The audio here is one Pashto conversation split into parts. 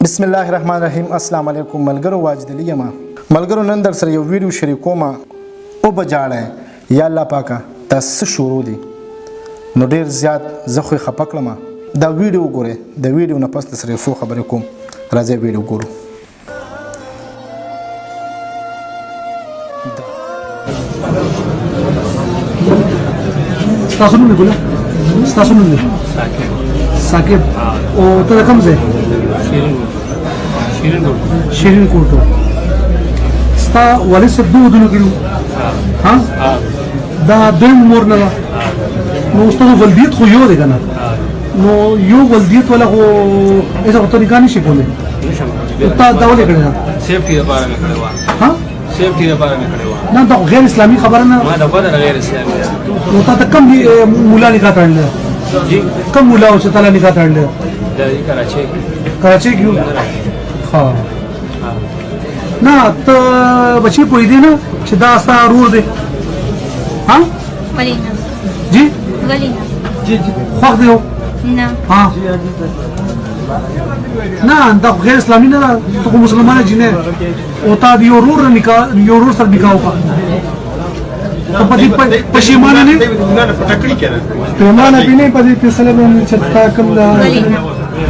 بسم الله الرحمن الرحیم. السلام علیکم ملګرو، واجد علی یم. ملګرو نن در سره یو ویډیو شریکوم او بجاړه یا الله پاکه تاسو شروع دي نو ډیر زیات زه خو خپه کړم. دا ویډیو ګوره، د ویډیو نه پس سره څو خبرې کوم. راځي ویډیو ګورو. تاسو نوم ګوله تاسو نوم साकिब او ته کوم ځای شیرین کوټو ستا والد صاحب دوه ودونه کړو ها دا دویم مور نه نو ستاسو ولدیت خو یو دی کنه نو یو ولدیت ولا خو ایسا ته نکاح نشي کولای تا دا ولې کړی سیفټي لپاره مې کړی و ها سیفټي لپاره مې کړی و نه دا غیر اسلامي خبره نه ما دا بدل غیر اسلامي نو تا ته کوم مولا نکاح تړل جی کوم مولا او چې تعالی نکاح تړل دا کراچي کیو ها نه ته بچی پوي دی نه چې دا ستا رور دی ها ولینا جی ولینا جی خوښ دی نه ها نه دا غیر اسلامي نه ته کوم مسلمانه جنې او تا دی رور نکاح یو رور سره نکاح وکړه ته پښیمانه نه پټکړی کړه پیمانه پینې په دې فیصله باندې چې تا کوم ولینا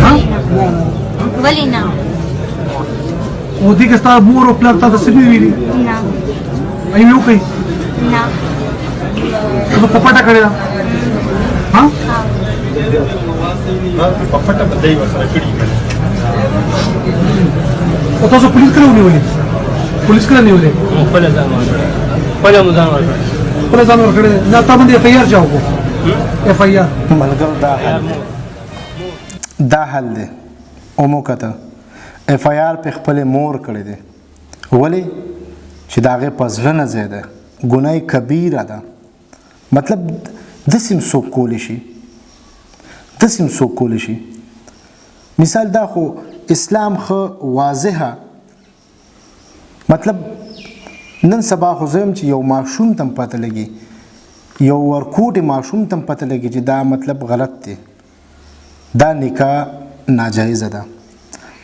ها ولینا او دې کې ستا مور او پلار تاسو سبي ویلي نه اي نو کوي نه ته په پټه کړی ها په پټه بدای وسره کړی او تاسو پولیس کړو نیولې پولیس کړو نیولې خپل ځان ورکړ خپل ځان ورکړ خپل ځان ورکړ نه تا باندې اف آی آر چاو کو اف آی آر ملګرو دا حل دی او مو کته اف آی آر په خپل مور کړی دی ولی چې دا غي پزړه نه زیاده ګناي کبیره ده. مطلب د سیم سو کول شي مثال دا خو اسلام خو واضحه مطلب نن سبا خو زم چې یو ماشوم تم پته لګي یو ورکوټ ماشوم تم پته لګي چې دا مطلب غلط دی، دا نکاح ناجایز ده.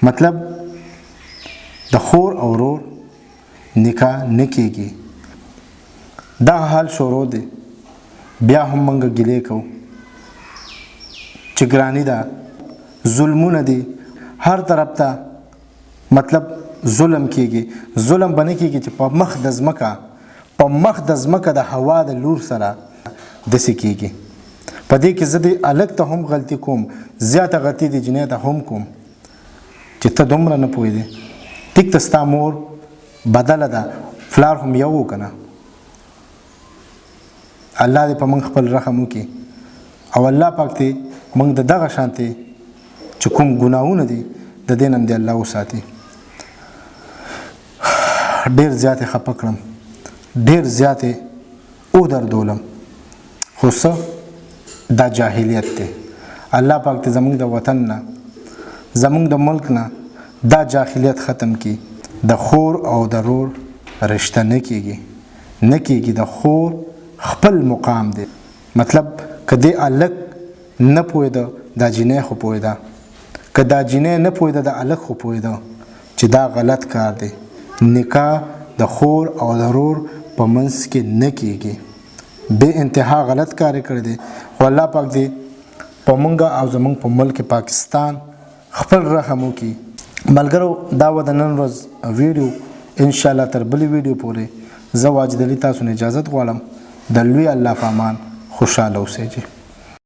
مطلب د خور او ورور نکاح نه کیږي. دا حال شروع دی بیا هم منګه ګلې کو چې ګرانی ده، ظلمونه دي هر طرف ته. مطلب ظلم کیږي، ظلم بنه کیږي چې په مخ د ځمکه د هوا د لور سره داسې کیږي. په دې کې زه د الګ ته هم غلطي کوم، زیاته غلطي د جنې ته هم کوم چې ته دومره نه پوهېدې. ټیک ته ستا مور بدله ده، فلار هم یو و که نه. الله دې په موږ خپل رحم وکړي او الله پاک دې موږ د دغه شانتې چې کوم ګناهونه دي د دې نه دې الله وساتي. ډېر زیاتې خفه کړم، ډېر زیاتې ودردولم، خو څه دا جاهلیت دی. الله پاک دې زموږ د وطن نه زموږ د ملک نه دا جاهلیت ختم کړي. د خور او د رور رشته نه کیږي. د خور خپل مقام دی. مطلب که دې الګ نه پوهېده دا جنۍ خو پوهېده، که دا جنۍ نه پوهېده دا الګ خو پوهېده چې دا غلط کار دی. نکاح د خور او د رور په منځ کې نه کیږي. بے انتها غلط کار کړی دی. خو الله پاک دې په مونږ او زمونږ په ملک پاکستان خپل رحم وکړي. ملګرو دا و د نن ورځ ویډیو. انشاءالله تر بلې ویډیو پورې زه واجد علي تاسو نه اجازت غواړم. د لوی الله په امان خوشحاله اوسئ.